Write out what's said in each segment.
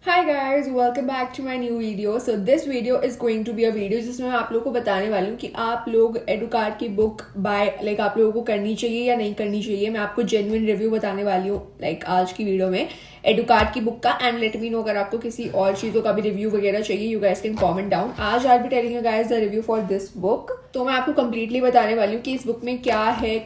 Hi guys, welcome back to my new video. So this video is going to be a video जिसमें मैं आप लोगों को बताने वाली हूँ कि आप लोग एडुकार्ड की बुक बाय आप लोगों को करनी चाहिए या नहीं करनी चाहिए. मैं आपको जेन्युइन रिव्यू बताने वाली हूँ आज की वीडियो में एडुकार्ड की बुक का. एंड लेट मी नो अगर आपको किसी और चीज़ों का भी रिव्यू वगैरह चाहिए, you guys can comment down. आज I be telling you guys the review for this book. तो मैं आपको कंप्लीटली बताने वाली हूँ कि इस बुक में क्या है,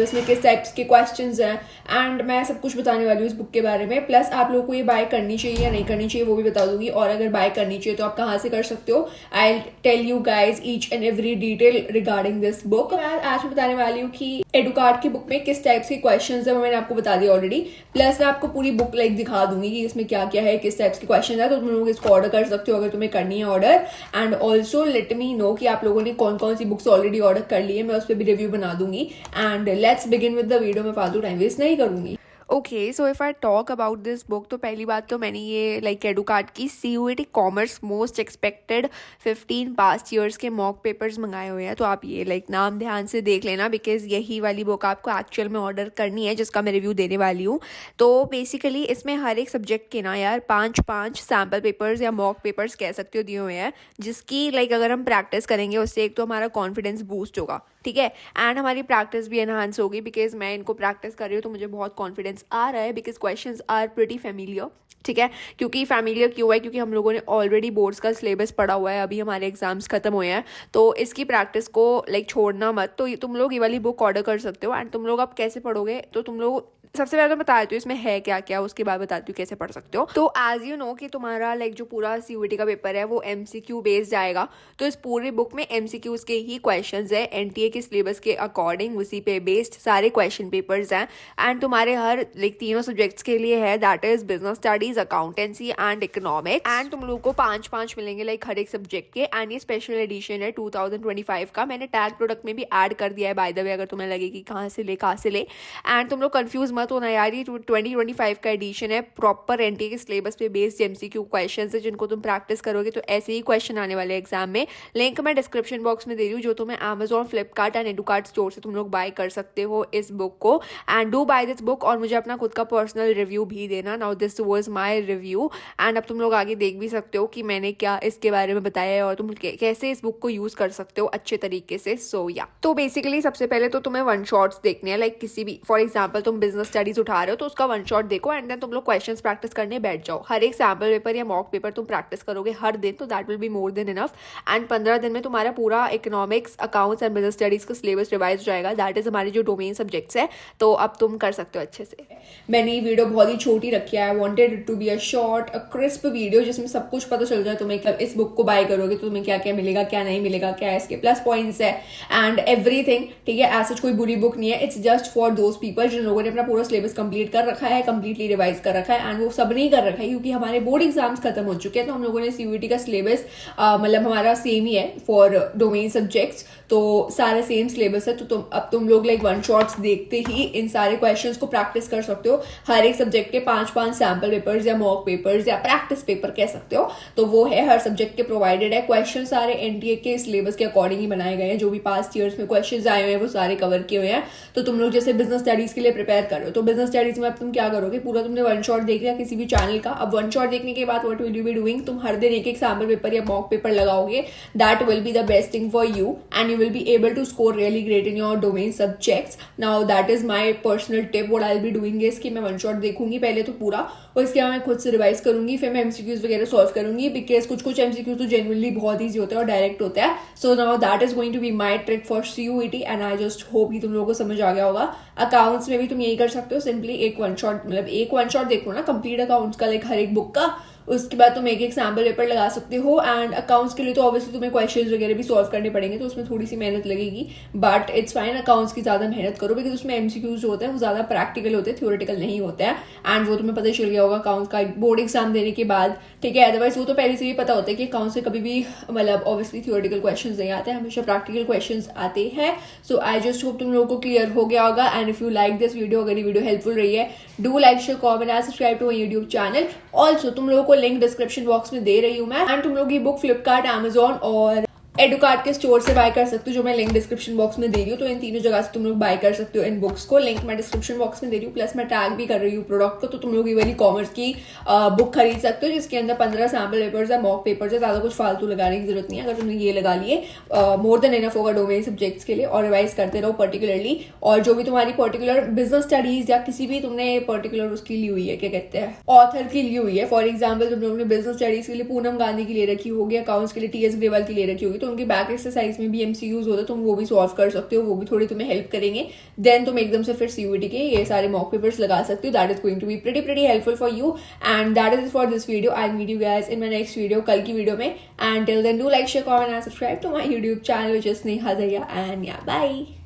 इसमें किस टाइप्स के क्वेश्चंस हैं, एंड मैं सब कुछ बताने वाली हूँ इस बुक के बारे में. प्लस आप लोगों को ये बाय करनी चाहिए या नहीं करनी चाहिए वो भी बता दूंगी. और अगर बाय करनी चाहिए तो आप कहाँ से कर सकते हो. I tell you guys each and every detail regarding this book. आज मैं बताने वाली हूँ कि एडुकार्ड की बुक में किस टाइप्स के क्वेश्चंस है, वो मैंने आपको बता दिया ऑलरेडी. प्लस मैं आपको पूरी बुक दिखा दूंगी कि इसमें क्या क्या है, किस टाइप्स के क्वेश्चन है. तो तुम लोग इसको ऑर्डर कर सकते हो अगर तुम्हें करनी है order. And also let me know कि आप लोगों ने कौन कौन सी बुक्स ऑलरेडी ऑर्डर कर ली है. मैं उस पर भी रिव्यू बना दूंगी. And let's begin with the video. में फालतू टाइम वेस्ट नहीं करूंगी. Okay, so if I talk about this book तो पहली बात तो मैंने ये एडुकार्ड की CUET commerce most expected 15 past years के मॉक पेपर्स मंगाए हुए हैं. तो आप ये नाम ध्यान से देख लेना, बिकॉज यही वाली बुक आपको एक्चुअल में ऑर्डर करनी है जिसका मैं रिव्यू देने वाली हूँ. तो बेसिकली इसमें हर एक सब्जेक्ट के ना यार 5 सैम्पल पेपर्स या मॉक पेपर्स कह सकते हो दिए हुए हैं, जिसकी अगर हम प्रैक्टिस करेंगे उससे एक तो हमारा कॉन्फिडेंस बूस्ट होगा, ठीक है, एंड हमारी प्रैक्टिस भी एनहांस होगी. बिकॉज मैं इनको प्रैक्टिस कर रही हूँ तो मुझे बहुत कॉन्फिडेंस आ रहा है, because questions are pretty familiar. ठीक है, क्योंकि फैमिलियर क्यों है, क्योंकि हम लोगों ने ऑलरेडी बोर्ड्स का सिलेबस पढ़ा हुआ है, अभी हमारे एग्जाम्स खत्म हुए हैं. तो इसकी प्रैक्टिस को छोड़ना मत. तो तुम लोग ये वाली बुक ऑर्डर कर सकते हो. एंड तुम लोग अब कैसे पढ़ोगे, तो तुम लोग सबसे पहले तो बता देती हूँ इसमें है क्या क्या, उसके बाद बताती हूँ कैसे पढ़ सकते हो. तो एज यू नो कि तुम्हारा जो पूरा CUET का पेपर है वो MCQ बेस्ड जाएगा. तो इस पूरी बुक में MCQs के ही क्वेश्चंस है, NTA के सिलेबस के अकॉर्डिंग उसी पे बेस्ड सारे क्वेश्चन पेपर्स हैं. एंड तुम्हारे हर तीनों सब्जेक्ट्स के लिए है, that is business studies, accountancy and economics. And तुम लोग को 5 मिलेंगे हर एक सब्जेक्ट के. एंड ये स्पेशल एडिशन है 2025 का. मैंने टैग प्रोडक्ट में भी ऐड कर दिया है बाय द वे, अगर तुम्हें लगे कि कहाँ से ले. एंड तुम लोग कंफ्यूज मत होना यार, ये 2025 का एडिशन है. प्रॉपर NTA के सिलेबस पे बेस्ड MCQ क्वेश्चंस है जिनको तुम प्रैक्टिस करोगे तो ऐसे ही क्वेश्चन आने वाले एग्जाम में. लिंक मैं डिस्क्रिप्शन बॉक्स में दे रही हूँ, जो तुम्हें Amazon, फ्लिपकार्ट एंड एडुकार्ड स्टोर से तुम लोग बाय कर सकते हो इस बुक को. And do buy this book और मुझे अपना खुद का पर्सनल रिव्यू भी देना. Now this was my review. And अब तुम लोग आगे देख भी सकते हो कि मैंने क्या इसके बारे में बताया है और तुम कैसे इस बुक को यूज कर सकते हो अच्छे तरीके से. सो या तो बेसिकली सबसे पहले तो तुम्हें वन शॉट्स देखने हैं. किसी भी फॉर एग्जाम्पल तुम बिजनेस स्टडीज उठा रहे हो तो उसका वन शॉट देखो एंड देन तुम लोग क्वेश्चंस प्रैक्टिस करने बैठ जाओ. हर एक सैम्पल पेपर या मॉक पेपर तुम प्रैक्टिस करोगे हर दिन, तो that will be more than enough. And 15 दिन में तुम्हारा पूरा economics, accounts and business studies का सिलेबस रिवाइज हो जाएगा. दैट इज हमारी जो डोमेन सब्जेक्ट्स है. तो अब तुम कर सकते हो अच्छे से. मैंने ये वीडियो बहुत ही छोटी रखी है. I wanted it to be a short, a crisp video जिसमें सब कुछ पता चल जाए तुम्हें. इस बुक को बाय करोगे तो तुम्हें क्या क्या मिलेगा, क्या नहीं मिलेगा, क्या इसके प्लस पॉइंट्स है एंड एवरीथिंग. ठीक है, ऐसा कोई बुरी बुक नहीं है. It's just for those people जिन लोगों ने अपना पूरा सिलेबस कंप्लीट कर रखा है, कंप्लीटली रिवाइज कर रखा है. एंड वो सब नहीं कर रखा है क्योंकि हमारे बोर्ड एग्जाम्स खत्म हो चुके हैं. तो हम लोगों ने CUET का सिलेबस हमारा सेम ही है फॉर डोमेन सब्जेक्ट्स. तो सारा सेम सिलेबस है. तो तुम लोग वन शॉट्स देखते ही इन सारे क्वेश्चंस को प्रैक्टिस कर सकते हो. हर एक सब्जेक्ट के 5 सैम्पल पेपर्स या मॉक पेपर्स या प्रैक्टिस पेपर कह सकते हो. तो वो है हर सब्जेक्ट के प्रोवाइडेड है. क्वेश्चन सारे NTA के सिलेबस के अकॉर्डिंग ही बनाए गए हैं. जो भी पास्ट ईयर्स में क्वेश्चन आए हुए हैं वो सारे कवर किए हुए हैं. तो तुम लोग जैसे बिजनेस स्टडीज के लिए प्रिपेयर कर रहे हो तो बिजनेस स्टडीज में अब तुम क्या करोगे, पूरा तुमने वन शॉट देख लिया किसी भी चैनल का. अब वन शॉट देखने के बाद what will you be doing, तुम हर दिन एक सैम्पल पेपर या मॉक पेपर लगाओगे. That will be the best thing for you and you will be able to score really great in your domain subjects. Now that is my personal tip. What I will be doing is कि मैं one shot देखूंगी पहले तो पूरा, और इसके बाद मैं खुद से रिवाइज करूंगी. फिर मैं MCQs वगैरह सॉल्व करूंगी, बिकॉज कुछ MCQs तो जेन्युइनली बहुत ईजी होता है और डायरेक्ट होता है. So now that is going to be my trick for CUET and I just hope कि तुम लोगों को समझ आ गया होगा. अकाउंट्स में भी तुम यही कर सकते हो. सिंपली एक वन शॉट देखो ना कंप्लीट अकाउंट्स का हर एक बुक का. उसके बाद तुम एक सैम्पल पेपर लगा सकते हो. एंड अकाउंट्स के लिए तो ऑब्वियसली तुम्हें क्वेश्चंस वगैरह भी सॉल्व करने पड़ेंगे, तो उसमें थोड़ी सी मेहनत लगेगी. बट इट्स फाइन, अकाउंट्स की ज्यादा मेहनत करो बिकॉज उसमें MCQs जो होते हैं वो ज्यादा प्रैक्टिकल होते हैं, थ्योरेटिकल नहीं होते हैं. एंड वो तुम्हें पता चल गया होगा अकाउंट्स का बोर्ड एग्जाम देने के बाद. ठीक है, अदरवाइज वो तो पहले से ही पता होता है कि अकाउंट से कभी भी ऑब्वियसली थ्योरेटिकल क्वेश्चन नहीं आते हैं, हमेशा प्रैक्टिकल क्वेश्चन आते हैं. सो आई जस्ट होप तुम लोगों को क्लियर हो गया होगा. And if you like this video, अगर ये वीडियो हेल्पफुल रही है, do like, share, comment and subscribe to my YouTube channel. Also तुम लोगों को लिंक डिस्क्रिप्शन बॉक्स में दे रही हूँ मैं. एंड तुम लोग ये बुक फ्लिपकार्ट, Amazon और एडुकार्ट के स्टोर से बाय कर सकते हो, जो मैं लिंक डिस्क्रिप्शन बॉक्स में दे रही हूँ। तो इन तीनों जगह से तुम लोग बाय कर सकते हो इन बुक्स को। लिंक मैं डिस्क्रिप्शन बॉक्स में दे रही हूँ, प्लस मैं टैग भी कर रही हूँ प्रोडक्ट को। तो तुम लोग इवन कॉमर्स की बुक खरीद सकते हो, जिसके अंदर 15 सैम्पल पेपर्स है, मॉक पेपर्स है। ज़्यादा कुछ फालतू लगाने की जरूरत नहीं है। अगर तुमने ये लगा लिए मोर देन इनफ होगा डोमेन सब्जेक्ट्स के लिए। और रिवाइज करते रहो पर्टिकुलरली। और जो भी तुम्हारी पर्टिकुलर बिजनेस स्टडीज या किसी भी तुमने पर्टिकुलर उसकी ली हुई है, क्या कहते हैं, ऑथर की ली हुई है। फॉर एग्जाम्पल तुम लोगों ने बिजनेस स्टडीज के लिए पूनम गांधी की ले रखी होगी, अकाउंट्स के लिए टीएस ग्रेवाल की ले रखी होगी, तो उनकी बैक एक्सरसाइज में भी एमसीक्यूज होता है, तुम वो भी सॉल्व कर सकते हो। वो भी थोड़ी तुम्हें हेल्प करेंगे। देन तुम एकदम से फिर सीयूईटी के ये सारे मॉक पेपर्स लगा सकते हो। That is going to be pretty helpful for you. And that is for this video. I meet you guys in my next video, कल की वीडियो में। And till then do like share comment and subscribe to my YouTube channel, which is Sneha Daya, and yeah, bye.